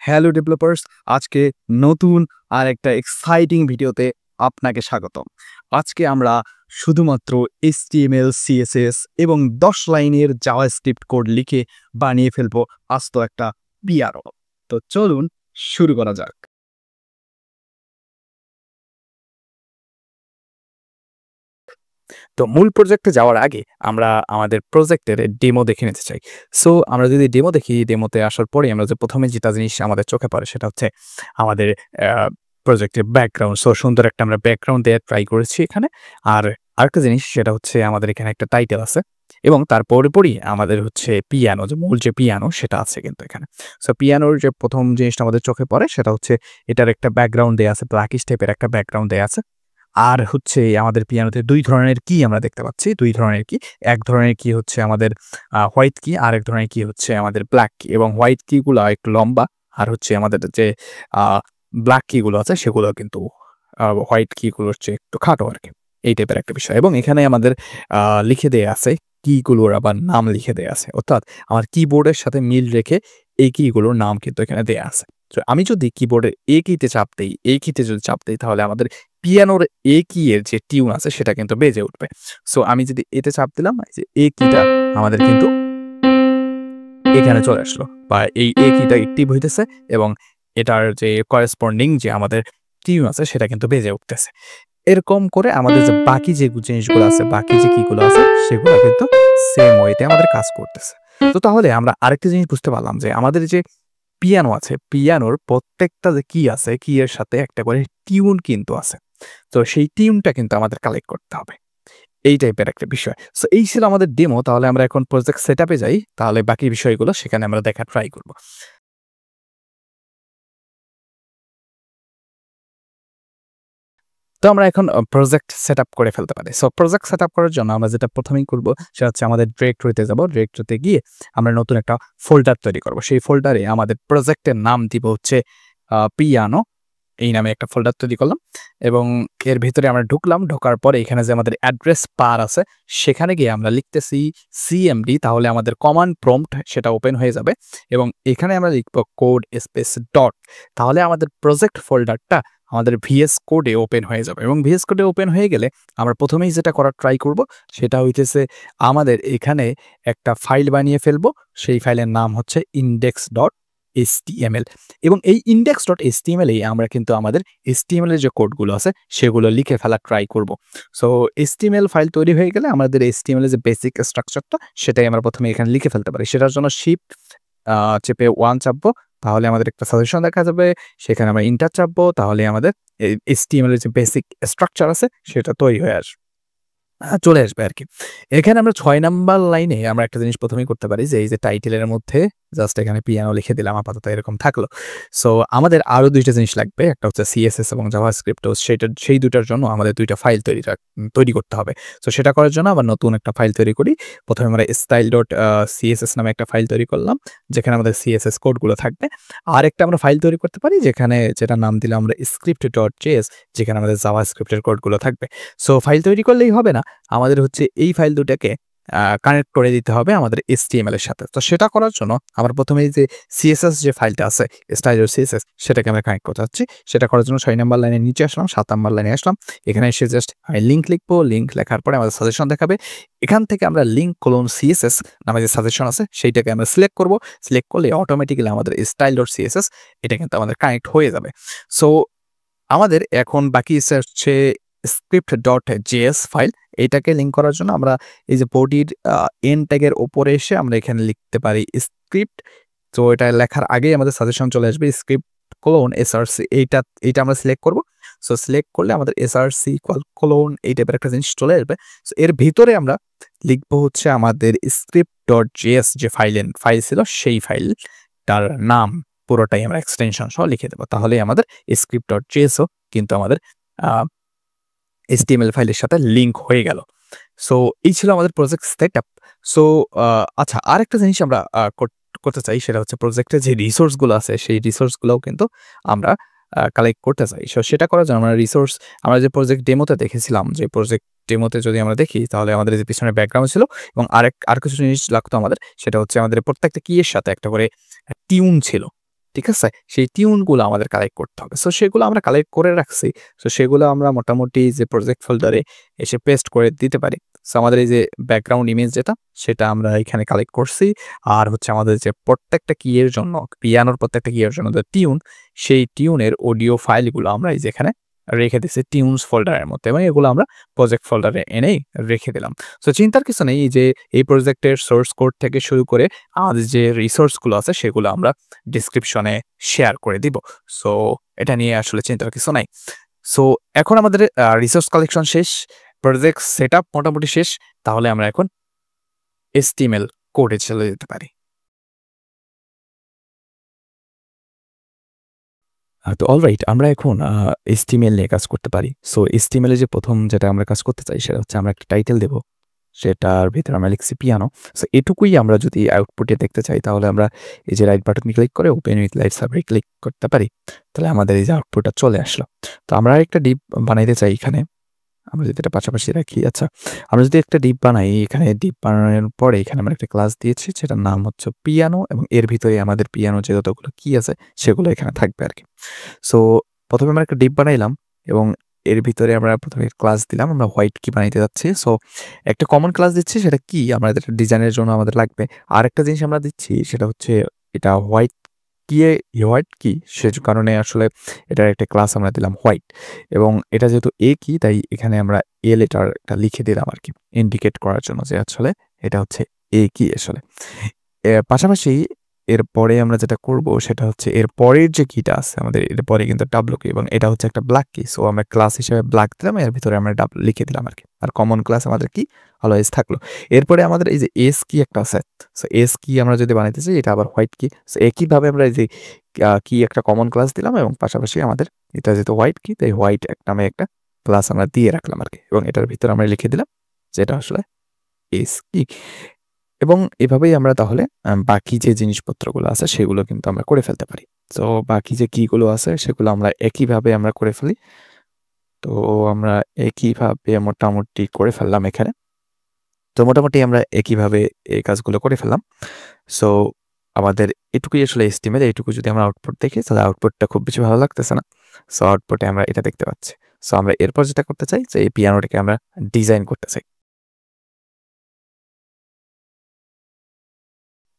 Hello developers, আজকে নতুন আর একটা এক্সাইটিং ভিডিওতে আপনাকে স্বাগতম। আজকে আমরা শুধুমাত্র HTML, CSS এবং 10 লাইনের জাভাস্ক্রিপ্ট কোড লিখে বানিয়ে ফেলবো আস্ত একটা পিয়ানো। তো চলুন শুরু করা যাক। তো মূল প্রজেক্টে যাওয়ার আগে আমরা আমাদের প্রজেক্টের ডেমো দেখে নিতে চাই। সো আমরা যদি ডেমো দেখি, ডেমোতে আসার পরে আমরা যে প্রথমে যেটা জিনিস আমাদের চোখে পড়ে সেটা হচ্ছে আমাদের প্রজেক্টের ব্যাকগ্রাউন্ড। সো সুন্দর একটা আমরা ব্যাকগ্রাউন্ড দেওয়ার ট্রাই করেছি এখানে। আর আরেকটা জিনিস সেটা হচ্ছে আমাদের এখানে একটা টাইটেল আছে এবং তার পরই আমাদের হচ্ছে পিয়ানো, যে মূল যে পিয়ানো সেটা আছে কিন্তু এখানে। সো পিয়ানোর যে প্রথম জিনিসটা আমাদের চোখে পড়ে সেটা হচ্ছে এটার একটা ব্যাকগ্রাউন্ড দেয়া আছে, ব্ল্যাকিশ টাইপের একটা ব্যাকগ্রাউন্ড দেয়া আছে। আর হচ্ছে আমাদের পিয়ানোতে ২ ধরনের কি আমরা দেখতে পাচ্ছি। ২ ধরনের কি। এক ধরনের কি হচ্ছে আমাদের হোয়াইট কি, আরেক ধরনের কি হচ্ছে আমাদের ব্লাক কি। এবং হোয়াইট কি গুলা একটু লম্বা, আর হচ্ছে আমাদের যে আ ব্লাক কি গুলো আছে সেগুলো কিন্তু হোয়াইট কি গুলোর চেয়ে একটু খাটো আরকি। এই টাইপের একটা বিষয়। এবং এখানে আমাদের আ লিখে দেয়া আছে কি গুলোর আবার নাম লিখে দেয়া আছে। অর্থাৎ আমার কিবোর্ডের সাথে মিল রেখে এই কি গুলোর নাম কিন্তু এখানে দেয়া আছে। তো আমি যদি কিবোর্ডের এ কিতে চাপ দেই, এ কিতে যদি চাপ দেই তাহলে আমাদের পিয়ানোর এ কি এর যে টিউন আছে সেটা কিন্তু বেজে উঠবে। সো আমি যদি এতে চাপ দিলাম, এই যে এ কিটা আমাদের কিন্তু এখানে চলে আসলো, বা এই এ কিটা অ্যাক্টিভ হইতেছে এবং এটার যে করেসপন্ডিং যে আমাদের টিউন আছে সেটা কিন্তু বেজে উঠতেছে। এরকম করে আমাদের যে বাকি যে জিনিসগুলো আছে, বাকি যে কিগুলো আছে সেগুলো কিন্তু সেম ওয়েতে আমাদের কাজ করতেছে। তো তাহলে আমরা আরেকটা জিনিস বুঝতে পারলাম যে আমাদের যে পিয়ানো আছে, পিয়ানোর প্রত্যেকটা যে কি আছে, কি এর সাথে একটা করে টিউন কিন্তু আছে। তো সেই টিউনটা কিন্তু আমাদের কালেক্ট করতে হবে। এই টাইপের একটা বিষয়। সো এই ছিল আমাদের ডেমো। তাহলে আমরা এখন প্রজেক্ট সেটআপে যাই। তাহলে বাকি বিষয়গুলো সেখানে আমরা দেখার ট্রাই করব। তো আমরা এখন প্রজেক্ট সেটআপ করে ফেলতে পারি। সো প্রজেক্ট সেটআপ করার জন্য আমরা যেটা ১ম এই করব সেটা হচ্ছে আমাদের ডিরেক্টরিতে যাব। ডিরেক্টরিতে গিয়ে আমরা নতুন একটা ফোল্ডার তৈরি করব। সেই ফোল্ডারে আমাদের প্রজেক্টের নাম দিব হচ্ছে পিয়ানো। এই নামে একটা ফোল্ডার তৈরি করলাম এবং এর ভেতরে আমরা ঢুকলাম। ঢোকার পরে এখানে যে আমাদের অ্যাড্রেস বার আছে সেখানে গিয়ে আমরা লিখতেছি সিএমডি, তাহলে আমাদের কমান্ড প্রম্পট সেটা ওপেন হয়ে যাবে এবং এখানে আমরা লিখব কোড স্পেস ডট, তাহলে আমাদের প্রজেক্ট ফোল্ডারটা আমাদের ভিএস কোডে ওপেন হয়ে যাবে এবং ভিএস কোডে ওপেন হয়ে গেলে আমরা প্রথমেই যেটা করার ট্রাই করব সেটা হইতেছে আমাদের এখানে একটা ফাইল বানিয়ে ফেলবো। সেই ফাইলের নাম হচ্ছে index.html এবং এই index.html এই আমরা কিন্তু আমাদের HTML এর যে কোডগুলো আছে সেগুলো লিখে ফেলার ট্রাই করব। সো HTML ফাইল তৈরি হয়ে গেলে আমাদের HTML এর যে বেসিক স্ট্রাকচারটা সেটাই আমরা প্রথমে এখানে লিখে ফেলতে পারি। সেটার জন্য শিফট চেপে 1 চাপবো, তাহলে আমাদের একটা সাজেশন দেখা যাবে। সেখানে আমরা এন্টার চাপবো, তাহলে আমাদের এই HTML এর যে বেসিক স্ট্রাকচার আছে সেটা তৈরি হয়ে আসবে। চলে আসবে আরকি। এখানে আমরা ৬ নাম্বার লাইনে আমরা একটা জিনিস ১ম এই করতে পারি যে এই যে টাইটেলের মধ্যে জাস্ট এখানে পিয়ানো লিখে দিলাম, আপাতত এরকম থাকলো। সো আমাদের আরো ২ টা জিনিস লাগবে। একটা হচ্ছে CSS এবং জাভাস্ক্রিপ্ট। তো সেই ২ টার জন্য আমাদের ২ টা ফাইল তৈরি করতে হবে। সো সেটা করার জন্য আবার নতুন একটা ফাইল তৈরি করি। ১ম এ আমরা style.css নামে একটা ফাইল তৈরি করলাম, যেখানে আমাদের CSS কোডগুলো থাকবে। আরেকটা আমরা ফাইল তৈরি করতে পারি যেটার নাম দিলাম আমরা script.js, যেখানে আমাদের জাভাস্ক্রিপ্টের কোডগুলো থাকবে। সো ফাইল তৈরি করলেই হবে না, আমাদের হচ্ছে এই ফাইল দুটাকে কানেক্ট করে দিতে হবে আমাদের HTML এর সাথে। তো সেটা করার জন্য আমরা প্রথমেই যে CSS যে ফাইলটা আছে style.css সেটাকে আমরা কানেক্ট করতে যাচ্ছি। সেটা করার জন্য ৬ নাম্বার লাইনের নিচে আসলাম, ৭ নাম্বার লাইনে আসলাম। এখানে এসে জাস্ট আমি লিংক লিখবো। লিংক লেখার পরে আমাদের সাজেশন দেখাবে। এখান থেকে আমরা লিংক কোলন CSS নামে যে সাজেশন আছে সেইটাকে আমরা সিলেক্ট করব। সিলেক্ট করলে অটোমেটিক্যালি আমাদের style.css এটা কিন্তু আমাদের কানেক্ট হয়ে যাবে। সো আমাদের এখন বাকি হচ্ছে script.js ফাইল। এটাকে লিঙ্ক করার জন্য আমরা এই যে বডির এন্ড ট্যাগের উপরে এসে আমরা এখানে লিখতে পারি স্ক্রিপ্ট। তো এটা লেখার আগেই আমাদের সাজেশন চলে আসবে স্ক্রিপ্ট কোলন src, এইটা আমরা সিলেক্ট করব। সো সিলেক্ট করলে আমাদের src কোলন এই টাইপের একটা জিনিস চলে আসবে। সো এর ভিতরে আমরা লিখব হচ্ছে আমাদের script.js যে ফাইল ছিল সেই ফাইলটার নাম পুরোটাই আমরা এক্সটেনশন সহ লিখে দেব। তাহলেই আমাদের script.js ও কিন্তু আমাদের আ HTML ফাইলের সাথে লিংক হয়ে গেল। সো এই ছিল আমাদের প্রজেক্ট সেটআপ। সো আচ্ছা, আরেকটা জিনিস আমরা করতে চাই সেটা হচ্ছে প্রজেক্টের যে রিসোর্স গুলো আছে সেই রিসোর্স গুলোও কিন্তু আমরা কালেক্ট করতে চাই। সো সেটা করার জন্য আমরা যে প্রজেক্ট ডেমোতে দেখেছিলাম, যে প্রজেক্ট ডেমোতে যদি আমরা দেখি তাহলে আমাদের যে পিছনে ব্যাকগ্রাউন্ড ছিল এবং আর কিছু জিনিস লাগতো আমাদের, সেটা হচ্ছে আমাদের প্রত্যেকটা কি এর সাথে একটা করে টিউন ছিল। ঠিক আছে? সেই টিউনগুলো আমাদের কালেক্ট করতে হবে। সো সেগুলো আমরা কালেক্ট করে রাখছি। সো সেগুলো আমরা মোটামুটি যে প্রজেক্ট ফোল্ডারে এসে পেস্ট করে দিতে পারি। সো আমাদের এই যে ব্যাকগ্রাউন্ড ইমেজ যেটা, সেটা আমরা এখানে কালেক্ট করছি। আর হচ্ছে আমাদের যে প্রত্যেকটা কি এর জন্য, পিয়ানোর প্রত্যেকটা কি এর জন্য যে টিউন, সেই টিউনের অডিও ফাইলগুলো আমরা এই যে এখানে রেখে দিছি টিউনস ফোল্ডারের মধ্যে এবং এগুলো আমরা প্রজেক্ট ফোল্ডারে এনেই রেখে দিলাম। সো চিন্তার কিছু নেই যে এই প্রজেক্টের সোর্স কোড থেকে শুরু করে আমাদের যে রিসোর্সগুলো আছে সেগুলো আমরা ডেসক্রিপশনে শেয়ার করে দিব। সো এটা নিয়ে আসলে চিন্তার কিছু নাই। সো এখন আমাদের রিসোর্স কালেকশন শেষ, প্রজেক্ট সেটআপ মোটামুটি শেষ। তাহলে আমরা এখন HTML কোডে চলে যেতে পারি। তো অলরাইট আমরা এখন HTML নিয়ে কাজ করতে পারি। সো HTML এ যে ১ম যেটা আমরা কাজ করতে চাই সেটা হচ্ছে আমরা একটা টাইটেল দেব। সেটার ভিতরে আমরা লিখছি পিয়ানো। সো এটুকুই আমরা যদি আউটপুটে দেখতে চাই তাহলে আমরা এই যে রাইট বাটনে ক্লিক করে ওপেন উইথ লাইট সার্ভারে ক্লিক করতে পারি। তাহলে আমাদের এই যে আউটপুটটা চলে আসলো। তো আমরা আরেকটা ডিপ বানাইতে চাই এখানে। আমরা যদি এটা পাশাপাশি রাখি, আচ্ছা আমরা যদি একটা ডিপ বানাই, এখানে ডিপ বানানোর পরে এখানে আমরা একটা ক্লাস দিয়েছি যেটার নাম হচ্ছে পিয়ানো এবং এর ভিতরে আমাদের পিয়ানো যে যতগুলো কি আছে সেগুলো এখানে থাকবে আরকি। সো ১ম এ আমরা একটা ডিপ বানাইলাম এবং এর ভিতরে আমরা ১ম এ ক্লাস দিলাম। আমরা হোয়াইট কি বানাইতে যাচ্ছি। সো একটা কমন ক্লাস দিচ্ছি সেটা কি আমাদের ডিজাইনের জন্য আমাদের লাগবে। আরেকটা জিনিস আমরা দিচ্ছি সেটা হচ্ছে এটা হোয়াইট হোয়াইট কি সে কারণে আসলে এটার একটা ক্লাস আমরা দিলাম হোয়াইট এবং এটা যেহেতু কি তাই এখানে আমরা লেটার একটা লিখে দিলাম আরকি ইন্ডিকেট করার জন্য যে আসলে এটা হচ্ছে কি আসলে। পাশাপাশি এরপরে আমরা যেটা করব সেটা হচ্ছে এর পরের যে কিটা আছে আমাদের এর পরে কিন্তু ডাব্লু কি এবং এটা হচ্ছে একটা ব্ল্যাক কি। সো আমরা ক্লাস হিসেবে ব্ল্যাক দিলাম, এর ভিতরে আমরা ডাব্লু লিখে দিলাম আরকি। আর কমন ক্লাস আমাদের কি অলওয়েজ থাকলো। এরপরে আমাদের এই যে এস কি একটা আছে। সো এস কি আমরা যদি বানাইতে চাই এটা আবার হোয়াইট কি। সো একইভাবে আমরা এই যে কি একটা কমন ক্লাস দিলাম এবং পাশাপাশি আমাদের এটা যেহেতু হোয়াইট কি তাই হোয়াইট নামে একটা ক্লাস আমরা দিয়ে রাখলাম আরকি এবং এটার ভিতরে আমরা লিখে দিলাম যে এটা আসলে এস কি। এবং এভাবেই আমরা তাহলে বাকি যে জিনিসপত্রগুলো আছে সেগুলো কিন্তু আমরা করে ফেলতে পারি। সো বাকি যে কিগুলো আছে সেগুলো আমরা একইভাবে আমরা করে ফেলি। তো আমরা একইভাবে মোটামুটি করে ফেললাম এখানে। তো মোটামুটি আমরা একইভাবে এই কাজগুলো করে ফেললাম। সো আমাদের এটুকুই আসলে HTML, এইটুকু যদি আমরা আউটপুট দেখি তাহলে আউটপুটটা খুব বেশি ভালো লাগতেছে না। সো আউটপুটে আমরা এটা দেখতে পাচ্ছি। সো আমরা এরপর যেটা করতে চাই যে এই পিয়ানোটাকে আমরা ডিজাইন করতে চাই।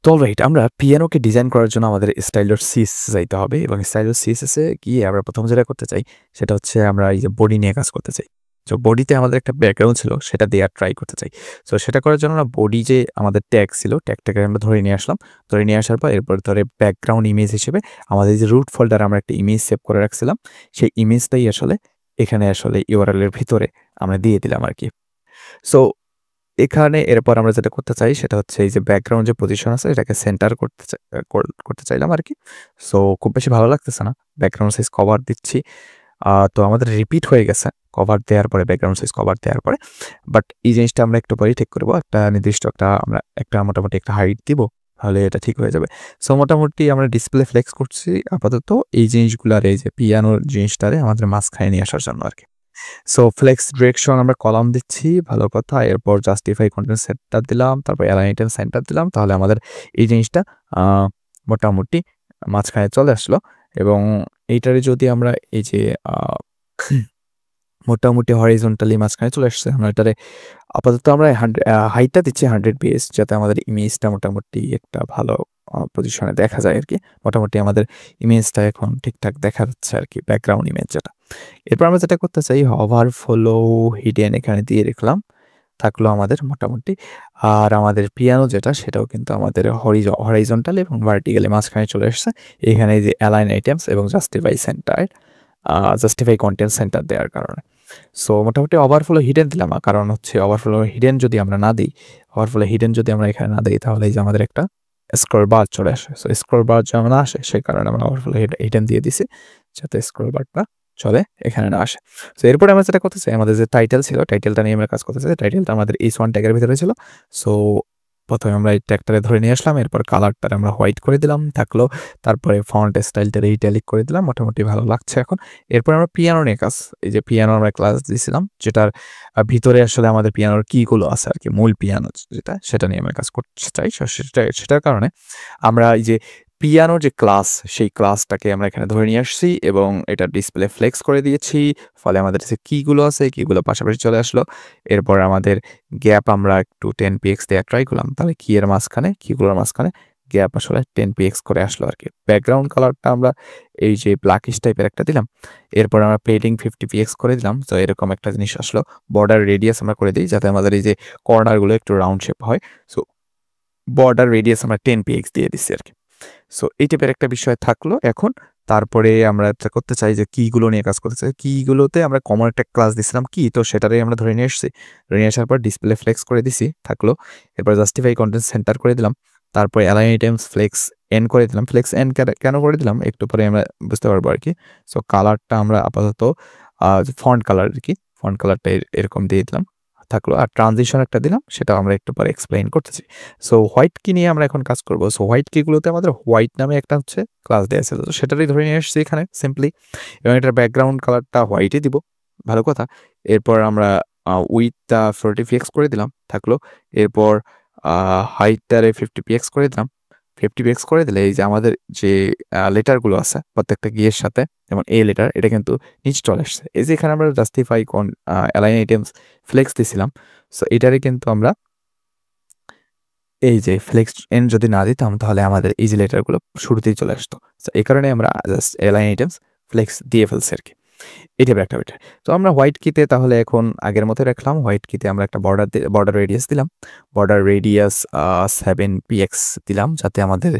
তো অলরাইট আমরা পিয়ানোকে ডিজাইন করার জন্য আমাদের স্টাইলর CSS যাইতে হবে এবং স্টাইলর CSS এ গিয়ে আমরা ১ম যেটা করতে চাই সেটা হচ্ছে আমরা এই যে বডি নিয়ে কাজ করতে চাই। তো বডিতে আমাদের একটা ব্যাকগ্রাউন্ড ছিল সেটা দেওয়ার ট্রাই করতে চাই। সো সেটা করার জন্য আমরা বডি যে আমাদের ট্যাগ ছিল ট্যাগটাকে আমরা ধরে নিয়ে আসলাম। ধরে নিয়ে আসার পর এরপর ধরে ব্যাকগ্রাউন্ড ইমেজ হিসেবে আমাদের যে রুট ফোল্ডারে আমরা একটা ইমেজ সেভ করে রাখছিলাম সেই ইমেজটাই আসলে এখানে আসলে URL এর ভিতরে আমরা দিয়ে দিলাম আরকি। সো এখানে এরপর আমরা যেটা করতে চাই সেটা হচ্ছে এই যে ব্যাকগ্রাউন্ড যে পজিশন আছে এটাকে সেন্টার করতে চাইলাম আরকি। সো খুব বেশি ভালো লাগতেছে না। ব্যাকগ্রাউন্ড সাইজ কভার দিচ্ছি। তো আমাদের রিপিট হয়ে গেছে কভার দেওয়ার পরে ব্যাকগ্রাউন্ড সাইজ কভার দেওয়ার পরে। বাট এই জিনিসটা আমরা একটু পরেই ঠিক করব। একটা নির্দিষ্ট আমরা একটা মোটামুটি একটা হাইট দিব। তাহলে এটা ঠিক হয়ে যাবে। সো মোটামুটি আমরা ডিসপ্লে ফ্লেক্স করছি আপাতত এই জিনিসগুলার এই যে পিয়ানোর জিনিসটারে আমাদের মাঝখানে নিয়ে আসার জন্য আরকি। সো ফ্লেক্স ডিরেকশন আমরা কলাম দিচ্ছি, ভালো কথা। এরপর জাস্টিফাই কনটেন্ট সেন্টার দিলাম, তারপর অ্যালাইন আইটেম সেন্টার দিলাম। তাহলে আমাদের এই জিনিসটা আ মোটামুটি মাঝখানে চলে আসলো এবং এইটারে যদি আমরা এই যে আ মোটামুটি হরাইজন্টালি মাঝখানে চলে আসছে। আমরা এটারে আপাতত আমরা হাইটটা দিচ্ছি 100 পিএস যাতে আমাদের ইমেজটা মোটামুটি একটা ভালো পজিশনে দেখা যায় আরকি। মোটামুটি আমাদের ইমেজটা এখন ঠিকঠাক দেখা যাচ্ছে আরকি, ব্যাকগ্রাউন্ড ইমেজ যেটা। এরপর আমরা যেটা করতে চাই ওভারফ্লো হিডেন এখানে দিয়ে রাখলাম। থাকলো আমাদের মোটামুটি। আর আমাদের পিয়ানো যেটা সেটাও কিন্তু আমাদের হরাইজন্টাল এবং ভার্টিক্যালি মাঝখানে চলে আসছে। এখানে যে অ্যালাইন আইটেমস এবং জাস্টিফাই কনটেন্ট সেন্টার দেওয়ার কারণে। সো মোটামুটি ওভারফ্লো হিডেন দিলাম। কারণ হচ্ছে ওভারফ্লো হিডেন যদি আমরা না দিই, ওভারফ্লো হিডেন যদি আমরা এখানে না দিই তাহলে এই যে আমাদের একটা স্ক্রল বার চলে আসে। সো স্ক্রল বার যেন না আসে সেই কারণে আমরা ওভারফ্লো হিডেন দিয়ে দিছি যাতে স্ক্রল বারটা চলে এখানে না আসে। সো এরপরে আমরা যেটা করতে চাই আমাদের যে টাইটেল ছিল টাইটেলটা নিয়ে আমরা কাজ করতে চাই। টাইটেলটা আমাদের h1 ট্যাগের ভিতরে ছিল। সো ১ম এ আমরা এই ট্যাগটারে ধরে নিয়ে আসলাম। এরপর কালারটারে আমরা হোয়াইট করে দিলাম থাকলো। তারপরে ফন্ট স্টাইলটারে ইটালিক করে দিলাম। মোটামুটি ভালো লাগছে এখন। এরপর আমরা পিয়ানো নিয়ে কাজ, এই যে পিয়ানো আমরা ক্লাস দিয়েছিলাম যেটার ভিতরে আসলে আমাদের পিয়ানোর কিগুলো আছে আরকি, মূল পিয়ানো যেটা সেটা নিয়ে আমরা কাজ করতে চাই। সেটার কারণে আমরা এই যে পিয়ানোর যে ক্লাস, সেই ক্লাসটাকে আমরা এখানে ধরে নিয়ে আসছি এবং এটা ডিসপ্লে ফ্লেক্স করে দিয়েছি। ফলে আমাদের যে কিগুলো আছে, কিগুলো পাশাপাশি চলে আসলো। এরপর আমাদের গ্যাপ আমরা একটু 10px দেওয়া ট্রাই করলাম। তাহলে কি এর মাঝখানে, কিগুলোর মাঝখানে গ্যাপ আসলে 10px করে আসলো আর কি। ব্যাকগ্রাউন্ড কালারটা আমরা এই যে ব্ল্যাকিশ টাইপের একটা দিলাম। এরপর আমরা পেডিং 50px করে দিলাম। তো এরকম একটা জিনিস আসলো। বর্ডার রেডিয়াস আমরা করে দিই যাতে আমাদের এই যে কর্নারগুলো একটু রাউন্ড শেপ হয়। সো বর্ডার রেডিয়াস আমরা 10px দিয়ে দিচ্ছি আর কি। সো এই টাইপের একটা বিষয় থাকলো এখন। তারপরে আমরা একটা করতে চাই যে কিগুলো নিয়ে কাজ করতে চাই। কিগুলোতে আমরা কমন একটা ক্লাস দিছিলাম কি, তো সেটারই আমরা ধরে নিয়ে এসেছি। ধরে নিয়ে আসার পর ডিসপ্লে ফ্লেক্স করে দিছি, থাকলো। এরপর জাস্টিফাই কন্টেন্ট সেন্টার করে দিলাম। তারপরে অ্যালাইন আইটেমস ফ্লেক্স এন করে দিলাম। ফ্লেক্স এন কেন করে দিলাম একটু পরে আমরা বুঝতে পারবো আর কি। সো কালারটা আমরা আপাতত ফন্ট কালার আর কি, ফন্ট কালারটা এরকম দিয়ে দিলাম, থাকলো। আর ট্রানজিশন একটা দিলাম, সেটাও আমরা একটু পরে এক্সপ্লেইন করতেছি। সো হোয়াইট কি নিয়ে আমরা এখন কাজ করব। সো হোয়াইট কিগুলোতে আমাদের হোয়াইট নামে একটা হচ্ছে ক্লাস দেওয়া ছিল, তো সেটারই ধরে নিয়ে আসছি এখানে সিম্পলি। এবং এটার ব্যাকগ্রাউন্ড কালারটা হোয়াইটই দিব, ভালো কথা। এরপর আমরা উইথটা 40px করে দিলাম, থাকলো। এরপর হাইটটারে 50px করে দিলাম। 50px করে দিলে এই যে আমাদের যে লেটারগুলো আছে প্রত্যেকটা গিয়ের সাথে, যেমন এ লেটার, এটা কিন্তু নিচে চলে আসছে। এই যে এখানে আমরা জাস্টিফাই অ্যালাইন আইটেমস ফ্লেক্স দিছিলাম। সো এটারে কিন্তু আমরা এই যে ফ্লেক্স এন যদি না দিতাম তাহলে আমাদের এই যে লেটারগুলো শুরুতেই চলে আসতো। সো এই কারণে আমরা জাস্ট অ্যালাইন আইটেমস ফ্লেক্স দিয়ে ফেলছি আর কি। এটা একটা বেটার। তো আমরা হোয়াইট কিতে তাহলে এখন আগের মতো রাখলাম। হোয়াইট কিতে আমরা একটা বর্ডার রেডিয়াস দিলাম। বর্ডার রেডিয়াস 7px দিলাম যাতে আমাদের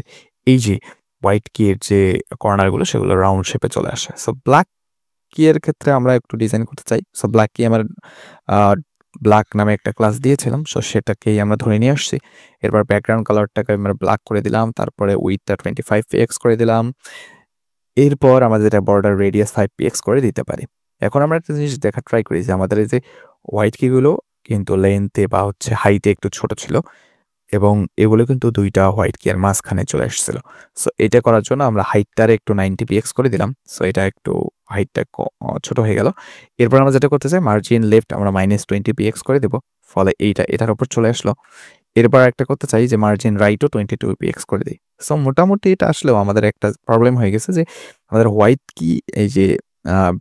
এই যে হোয়াইট কি এর যে কর্নারগুলো সেগুলো রাউন্ড শেপে চলে আসে। সো ব্ল্যাক কি এর ক্ষেত্রে আমরা একটু ডিজাইন করতে চাই। সো ব্ল্যাক কি আমার ব্ল্যাক নামে একটা ক্লাস দিয়েছিলাম, সো সেটাকেই আমরা ধরে নিয়ে আসছি। এরপর ব্যাকগ্রাউন্ড কালারটাকে আমরা ব্ল্যাক করে দিলাম, তারপরে উইথটা 25px করে দিলাম। এরপর আমাদের এটা বর্ডার রেডিয়াস 5px করে দিতে পারি। এখন আমরা একটা জিনিস দেখা ট্রাই করি যে আমাদের এই যে হোয়াইট কিগুলো কিন্তু লেন্থে বা হচ্ছে হাইটে একটু ছোট ছিল এবং এগুলো কিন্তু দুইটা হোয়াইট কি এর মাঝখানে চলে এসেছিল। সো এটা করার জন্য আমরা হাইটটারে একটু 90px করে দিলাম। সো এটা একটু হাইটটা ছোট হয়ে গেল। এরপর আমরা যেটা করতে চাই, মার্জিন লেফট আমরা -20px করে দেব, ফলে এটার উপর চলে আসলো। এরপর একটা করতে চাই যে মার্জিন রাইটও 22px করে দিই। সো মোটামুটি এটা আসলেও আমাদের একটা প্রবলেম হয়ে গেছে যে আমাদের হোয়াইট কি এই যে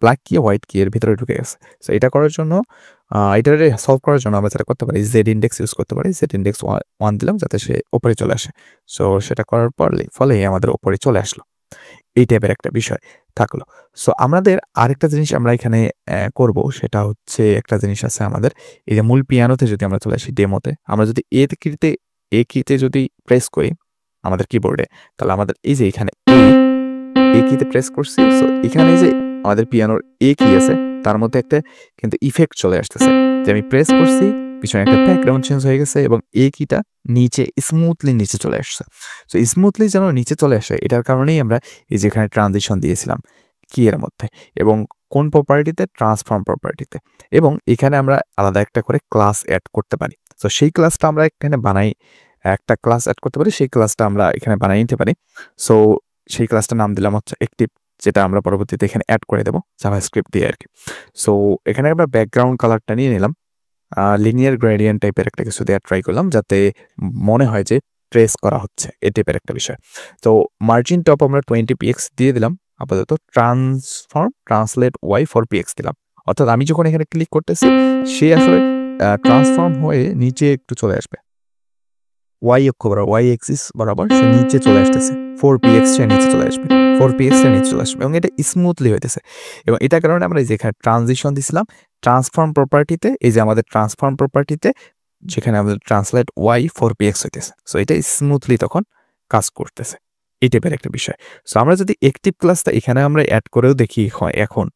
ব্ল্যাক কি হোয়াইট কি এর ভিতরে ঢুকে গেছে। সো এটা করার জন্য এটারে সলভ করার জন্য আমরা যেটা করতে পারি, জেড ইন্ডেক্স ইউজ করতে পারি। জেড ইন্ডেক্স 1 দিলাম যাতে সে উপরে চলে আসে। সো সেটা করার ফলে আমাদের উপরে চলে আসলো। এই টাইপের একটা বিষয় থাকলো। সো আমাদের আরেকটা জিনিস আমরা এখানে করব, সেটা হচ্ছে একটা জিনিস আছে আমাদের এই যে মূল পিয়ানোতে যদি আমরা চলে আসি ডেমোতে, আমরা যদি এ কিতে যদি প্রেস করি আমাদের কিবোর্ডে, তাহলে আমাদের এই যে এখানে এ কিতে প্রেস করছি। সো এখানে যে আমাদের পিয়ানোর এ কি আছে তার মধ্যে একটা কিন্তু ইফেক্ট চলে আসতেছে যে আমি প্রেস করছি, পিছনে একটা ব্যাকগ্রাউন্ড চেঞ্জ হয়ে গেছে এবং এ কিটা নিচে স্মুথলি নিচে চলে আসছে। সো স্মুথলি যেন নিচে চলে আসে এটার কারণেই আমরা এই যেখানে ট্রানজিশন দিয়েছিলাম কি এর মধ্যে, এবং কোন প্রপার্টিতে, ট্রান্সফর্ম প্রপার্টিতে। এবং এখানে আমরা আলাদা একটা করে ক্লাস অ্যাড করতে পারি। তো সেই ক্লাসটা আমরা এখানে বানাই, একটা ক্লাস অ্যাড করতে পারি, সেই ক্লাসটা আমরা এখানে বানাই নিতে পারি। সো সেই ক্লাসটার নাম দিলাম হচ্ছে অ্যাক্টিভ, যেটা আমরা পরবর্তীতে এখানে অ্যাড করে দেবো জাভাস্ক্রিপ্ট দিয়ে আর কি। সো এখানে আমরা ব্যাকগ্রাউন্ড কালারটা নিয়ে নিলাম, লিনিয়ার গ্রেডিয়েন্ট টাইপের একটা কিছু দেওয়ার ট্রাই করলাম যাতে মনে হয় যে ট্রেস করা হচ্ছে, এই টাইপের একটা বিষয়। তো মার্জিন টপ আমরা 20px দিয়ে দিলাম। আপাতত ট্রান্সলেট ওয়াই 4px দিলাম। অর্থাৎ আমি যখন এখানে ক্লিক করতেছি সে আসলে ট্রান্সফর্ম হয়ে নিচে একটু চলে আসবে, ওয়াই অক্ষ বরাবর, ওয়াই এক্সিস বরাবর সে নিচে চলে আসতেছে। 4px সে নিচে চলে আসবে, 4px সে নিচে চলে আসবে এবং এটা স্মুথলি হইতেছে। এবং এটার কারণে আমরা যেখানে ট্রানজিশন দিছিলাম ট্রান্সফর্ম প্রপার্টিতে, এই যে আমাদের ট্রান্সফর্ম প্রপার্টিতে যেখানে আমাদের ট্রান্সলেট ওয়াই 4px হইতেছে। সো এটা স্মুথলি তখন কাজ করতেছে, এই টাইপের একটা বিষয়। সো আমরা যদি অ্যাক্টিভ ক্লাসটা এখানে আমরা অ্যাড করেও দেখি, এখন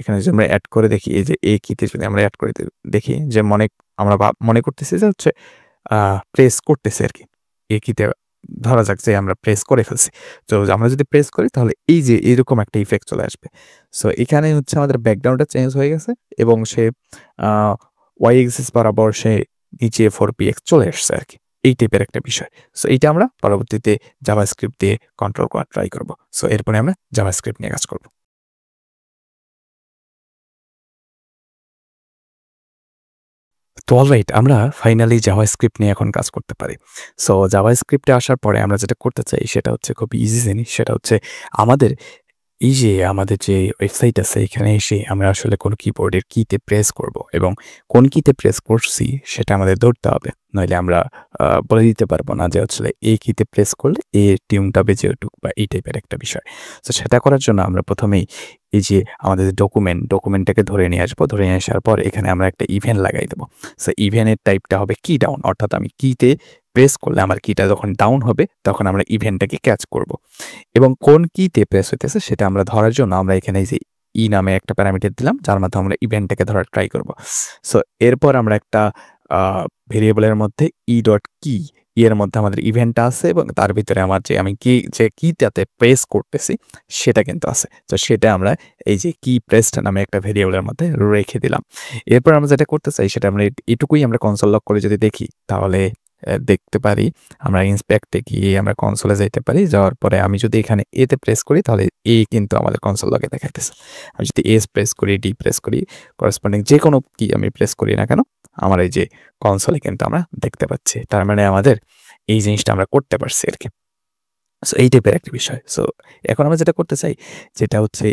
এখানে যদি আমরা অ্যাড করে দেখি, এই যে এ কিতে যদি আমরা অ্যাড করে দেখি যে আমরা মনে করতেছি যে হচ্ছে প্রেস করতেছে আর কি। এ কিতে ধরা যাক যে আমরা প্রেস করে ফেলছি। তো আমরা যদি প্রেস করি তাহলে এই যে এরকম একটা ইফেক্ট চলে আসবে। সো এখানে হচ্ছে আমাদের ব্যাকগ্রাউন্ডটা চেঞ্জ হয়ে গেছে এবং সে ওয়াই এক্সিস বরাবর সে নিচে 4px চলে আসছে আর কি, এই টাইপের একটা বিষয়। সো এইটা আমরা পরবর্তীতে জাভাস্ক্রিপ্ট দিয়ে কন্ট্রোল করার ট্রাই করব। সো এরপরে আমরা জাভাস্ক্রিপ্ট নিয়ে কাজ করব। তো অলরাইট, আমরা ফাইনালি জাভাস্ক্রিপ্ট নিয়ে এখন কাজ করতে পারি। সো জাভাস্ক্রিপ্টে আসার পরে আমরা যেটা করতে চাই সেটা হচ্ছে খুব ইজি জিনিস। সেটা হচ্ছে আমাদের আমাদের যে ওয়েবসাইট আছে এখানে এসে আমরা আসলে কোন কিবোর্ডের কিতে প্রেস করব এবং কোন কিতে প্রেস করছি সেটা আমাদের ধরতে হবে। নইলে আমরা বলে দিতে পারবো না যে আসলে এই কিতে প্রেস করলে টিউনটা বেজে উঠুক বা এই টাইপের একটা বিষয়। তো সেটা করার জন্য আমরা প্রথমেই আমাদের ডকুমেন্টটাকে ধরে নিয়ে আসবো। ধরে নিয়ে আসার পর এখানে আমরা একটা ইভেন্ট লাগাই দেবো। সো ইভেন্টের টাইপটা হবে কি ডাউন, অর্থাৎ আমি কিতে প্রেস করলে আমার কিটা যখন ডাউন হবে তখন আমরা ইভেন্টটাকে ক্যাচ করব এবং কোন কিতে প্রেস হইতেছে সেটা আমরা ধরার জন্য আমরা এখানে নামে একটা প্যারামিটার দিলাম, যার মাধ্যমে আমরা ইভেন্টটাকে ধরার ট্রাই করব। সো এরপর আমরা একটা ভেরিয়েবলের মধ্যে ডট কি এর মধ্যে আমাদের ইভেন্টটা আছে এবং তার ভিতরে আমার আমি যে কিটাতে প্রেস করতেছি সেটা কিন্তু আছে। তো সেটা আমরা কি প্রেসড নামে একটা ভেরিয়েবলের মধ্যে রেখে দিলাম। এরপর আমরা যেটা করতে চাই সেটা আমরা এটুকুই আমরা কনসোল লক করে যদি দেখি তাহলে দেখতে পারি আমরা ইন্সপেক্টে গিয়ে আমরা কনসোলে যাইতে পারি। যাওয়ার পরে আমি যদি এখানে এতে প্রেস করি তাহলে কিন্তু আমাদের কনসোল লগে দেখাইতেছে। আমি যদি এস প্রেস করি, ডি প্রেস করি, করেসপন্ডিং যে কোনো কি আমি প্রেস করি না কেন আমার কনসোলে কিন্তু আমরা দেখতে পাচ্ছি। তার মানে আমাদের এই জিনিসটা আমরা করতে পারছি আর কি। সো এই টাইপের একটা বিষয়। সো এখন আমরা যেটা করতে চাই যেটা হচ্ছে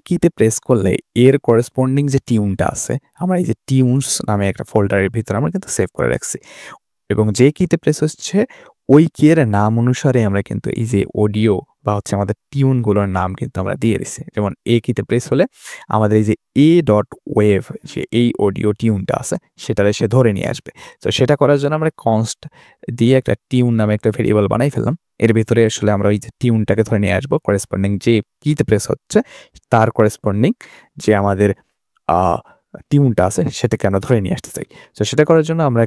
কিতে প্রেস করলে এর করেসপন্ডিং যে টিউনটা আছে আমরা টিউনস নামে একটা ফোল্ডারের ভিতরে আমরা কিন্তু সেভ করে রাখছি এবং যে কিতে প্রেস হচ্ছে ওই কি এর নাম অনুসারে আমরা কিন্তু অডিও বা আমাদের টিউনগুলোর নাম কিন্তু আমরা দিয়ে দিচ্ছি। যেমন কিতে প্রেস হলে আমাদের a.wave যে এই অডিও টিউনটা আছে সেটা সে ধরে নিয়ে আসবে। তো সেটা করার জন্য আমরা কনস্ট দিয়ে একটা টিউন নামে একটা ভেরিয়েবল বানাই ফেললাম। এর ভিতরে আসলে আমরা টিউনটাকে ধরে নিয়ে আসবো, করেসপন্ডিং যে কিতে প্রেস হচ্ছে তার করেসপন্ডিং যে আমাদের টিউনটা আছে সেটাকে আমরা ধরে নিয়ে আসতে চাই। তো সেটা করার জন্য আমরা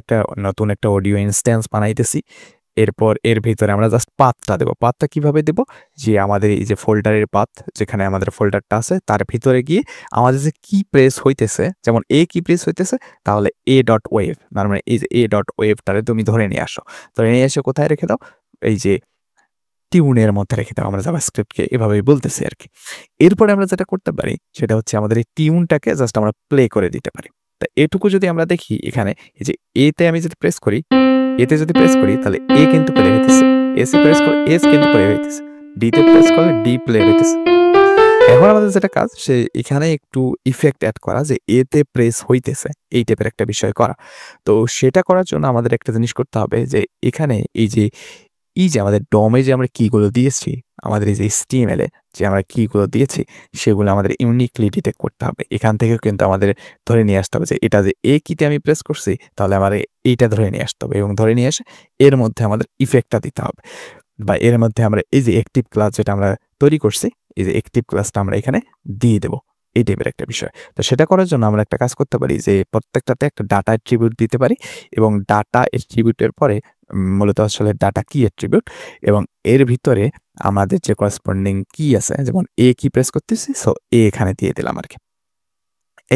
নতুন একটা অডিও ইনস্ট্যান্স বানাইতেছি। এরপর এর ভিতরে আমরা জাস্ট পাথটা দেবো। পাথটা কিভাবে দেবো, যে আমাদের ফোল্ডারের পাথ যেখানে আমাদের ফোল্ডারটা আছে তার ভিতরে গিয়ে আমাদের যে কি প্রেস হইতেছে, যেমন কি প্রেস হইতেছে তাহলে a.wave, তার মানে a.waveটারে তুমি ধরে নিয়ে আসো। ধরে নিয়ে এসে কোথায় রেখে দাও, টিউনের মধ্যে রেখে দাও। আমরা জাভাস্ক্রিপ্টকে এভাবেই বলতেছি আর কি। এরপরে আমরা যেটা করতে পারি সেটা হচ্ছে আমাদের এই টিউনটাকে জাস্ট আমরা প্লে করে দিতে পারি। তা এটুকু যদি আমরা দেখি এখানে এতে আমি যদি প্রেস করি, যদি প্রেস করি তাহলে কিন্তু প্লে হইতেছে, এসে প্রেস করলে এস কিন্তু প্লে হইতেছে, ডিতে প্রেস করলে ডি প্লে হইতেছে। এখন আমাদের যেটা কাজ সে এখানে একটু ইফেক্ট অ্যাড করা যে এতে প্রেস হইতেছে এই টাইপের একটা বিষয় করা। তো সেটা করার জন্য আমাদের একটা জিনিস করতে হবে যে এখানে আমাদের ডমে যে আমরা কিগুলো দিয়েছি, আমাদের HTML এ যে আমরা কিগুলো দিয়েছি সেগুলো আমাদের ইউনিকলি ডিটেক্ট করতে হবে। এখান থেকে কিন্তু আমাদের ধরে নিয়ে আসতে হবে যে এটা যে কিতে আমি প্রেস করছি তাহলে আমার এইটা ধরে নিয়ে আসতে হবে এবং ধরে নিয়ে এসে এর মধ্যে আমাদের ইফেক্টটা দিতে হবে বা এর মধ্যে আমরা অ্যাক্টিভ ক্লাস যেটা আমরা তৈরি করছি অ্যাক্টিভ ক্লাসটা আমরা এখানে দিয়ে দেবো। এই টাইপের একটা বিষয়। তো সেটা করার জন্য আমরা একটা কাজ করতে পারি যে প্রত্যেকটাতে একটা ডাটা অ্যাট্রিবিউট দিতে পারি এবং ডাটা অ্যাট্রিবিউটের পরে মূলত আসলে ডাটা কি অ্যাট্রিবিউট এবং এর ভিতরে আমাদের যে করেসপন্ডিং কি আছে, যেমন কি প্রেস করতেছি সো এখানে দিয়ে দিলাম আর কি।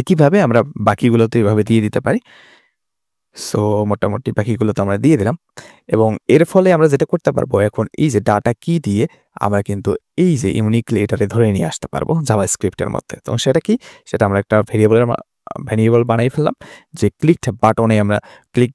একইভাবে আমরা বাকিগুলোতে এইভাবে দিয়ে দিতে পারি। সো মোটামুটি বাকিগুলো তো আমরা দিয়ে দিলাম এবং এর ফলে আমরা যেটা করতে পারবো এখন ডাটা কি দিয়ে আমরা কিন্তু ইউনিকলি এটারে ধরে নিয়ে আসতে পারবো জাভাস্ক্রিপ্টের মধ্যে। তো সেটা কি, সেটা আমরা একটা ভেরিয়েবল বানাই ফেললাম যে ক্লিক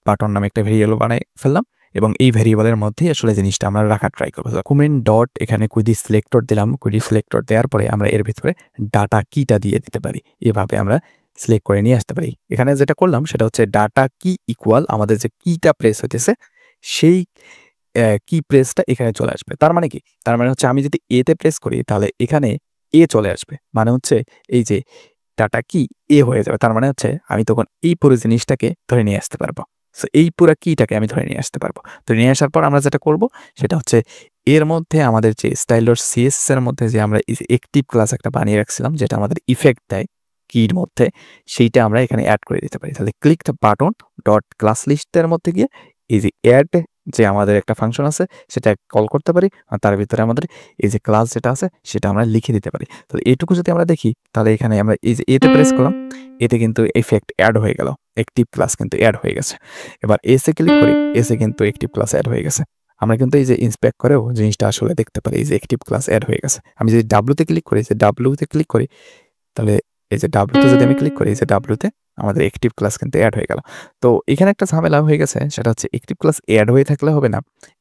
বাটন নামে একটা ভেরিয়েবল বানাই ফেললাম এবং এই ভেরিয়েবলের মধ্যেই আসলে জিনিসটা আমরা রাখার ট্রাই করবো। কমেন্ট ডট এখানে কুইডি সিলেক্টর দিলাম, কুইডি সিলেক্টর দেওয়ার পরে আমরা এর ভিতরে ডাটা কিটা দিয়ে দিতে পারি। এভাবে আমরা সিলেক্ট করে নিয়ে আসতে পারি। এখানে যেটা করলাম সেটা হচ্ছে ডাটা কি ইকুয়াল আমাদের যে কিটা প্রেস হইতেছে সেই কি প্রেসটা এখানে চলে আসবে। তার মানে কি, তার মানে হচ্ছে আমি যদি এতে প্রেস করি তাহলে এখানে চলে আসবে, মানে হচ্ছে ডাটা কি হয়ে যাবে। তার মানে হচ্ছে আমি তখন এই পুরো জিনিসটাকে ধরে নিয়ে আসতে পারবো। সো এই পুরো কিটাকে আমি ধরে নিয়ে আসতে পারবো। তো নিয়ে আসার পর আমরা যেটা করব সেটা হচ্ছে এর মধ্যে আমাদের যে স্টাইলর সিএসএস এর মধ্যে যে আমরা অ্যাক্টিভ ক্লাস একটা বানিয়ে রাখছিলাম যেটা আমাদের ইফেক্ট দেয় কির মধ্যে, সেইটা আমরা এখানে অ্যাড করে দিতে পারি। তাহলে click the button dot class লিস্টের মধ্যে গিয়ে অ্যাড যে আমাদের একটা ফাংশন আছে সেটা কল করতে পারি আর তার ভিতরে আমাদের ক্লাস যেটা আছে সেটা আমরা লিখে দিতে পারি। তাহলে এইটুকু যদি আমরা দেখি তাহলে এখানে আমরা এতে প্রেস করলাম, এতে কিন্তু ইফেক্ট অ্যাড হয়ে গেল, অ্যাক্টিভ ক্লাস কিন্তু অ্যাড হয়ে গেছে। এবার এসে ক্লিক করি, এসে কিন্তু অ্যাক্টিভ ক্লাস অ্যাড হয়ে গেছে। আমরা কিন্তু ইন্সপেক্ট করেও জিনিসটা আসলে দেখতে পারি অ্যাক্টিভ ক্লাস অ্যাড হয়ে গেছে। আমি যদি ডাব্লুতে ক্লিক করি, ডাব্লুতে ক্লিক করি তাহলে এই যে ডাব্লুতে যদি আমি ক্লিক করি, এই যে ডাব্লুতে আমাদের অ্যাক্টিভ ক্লাস কিন্তু অ্যাড হয়ে গেল। তো এখানে একটা ঝামেলা হয়ে গেছে, সেটা হচ্ছে অ্যাক্টিভ ক্লাস অ্যাড হয়ে থাকলে হবে না,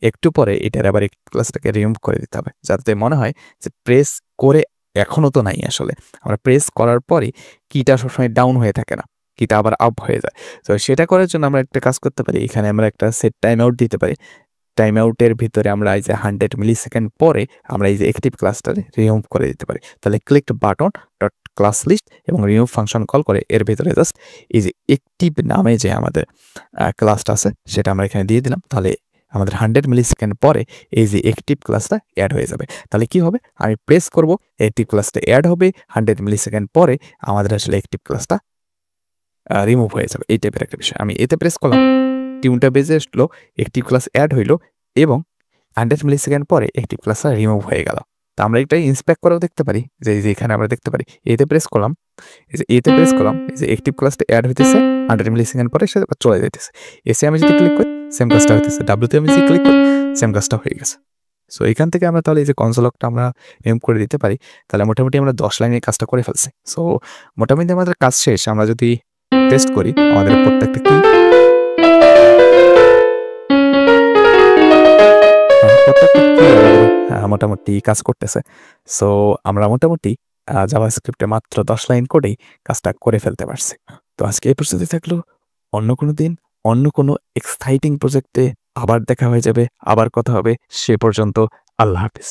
একটু পরে এটার আবার অ্যাক্টিভ ক্লাসটাকে রিমুভ করে দিতে হবে, যাতে মনে হয় যে প্রেস করে এখনও তো নাই আসলে। আমরা প্রেস করার পরই কিটা সবসময় ডাউন হয়ে থাকে না, কিটা আবার আপ হয়ে যায়। তো সেটা করার জন্য আমরা একটা কাজ করতে পারি, এখানে আমরা একটা সেট টাইম আউট দিতে পারি। টাইম আউটের ভিতরে আমরা এই যে 100 মিলিসেকেন্ড পরে আমরা এই যে অ্যাক্টিভ ক্লাসটা রিমুভ করে দিতে পারি। তাহলে click button dot class list এবং রিমুভ ফাংশন কল করে এর ভিতরে জাস্ট এই যে অ্যাক্টিভ নামে যে আমাদের ক্লাসটা আছে সেটা আমরা এখানে দিয়ে দিলাম। তাহলে আমাদের 100 মিলিসেকেন্ড পরে এই যে অ্যাক্টিভ ক্লাসটা অ্যাড হয়ে যাবে। তাহলে কি হবে, আমি প্রেস করব, অ্যাক্টিভ ক্লাসটা অ্যাড হবে, 100 মিলিসেকেন্ড পরে আমাদের আসলে অ্যাক্টিভ ক্লাসটা রিমুভ হয়ে যাবে। এই টাইপের একটা বিষয়। আমি এতে প্রেস করলাম, টিউনটা বেজে আসলো, অ্যাক্টিভ ক্লাস অ্যাড হইলো এবং 100 মিলিসেকেন্ড পরে অ্যাক্টিভ ক্লাসটা রিমুভ হয়ে গেল। তো আমরা এটা ইন্সপেক্ট করেও দেখতে পারি, যে এখানে আমরা দেখতে পারি এতে প্রেস করলাম, এই যে এতে প্রেস করলাম, এই যে অ্যাক্টিভ ক্লাসটা অ্যাড হইতেছে, 100 মিলিসেকেন্ড পরে সেটা চলে যাইতেছে। এসে আমি যদি ক্লিক করি সেম কাজটা হইতেছে, ডাব্লুতে আমি যদি ক্লিক করি সেম কাজটা হয়ে গেছে। সো এখান থেকে আমরা তাহলে এই যে কনসোল লকটা আমরা রিমুভ করে দিতে পারি। তাহলে মোটামুটি আমরা 10 লাইনের কাজটা করে ফেলছি। সো মোটামুটি আমাদের কাজ শেষ। আমরা যদি টেস্ট করি আমাদের প্রত্যেকটা কি মোটামুটি কাজ করতেছে। সো আমরা মোটামুটি জাভাস্ক্রিপ্টে মাত্র 10 লাইন কোডেই কাজটা করে ফেলতে পারছি। তো আজকে এই পর্যন্তই থাকলো। অন্য কোনো দিন অন্য কোনো এক্সাইটিং প্রজেক্টে আবার দেখা হয়ে যাবে, আবার কথা হবে। সে পর্যন্ত আল্লাহ হাফেজ।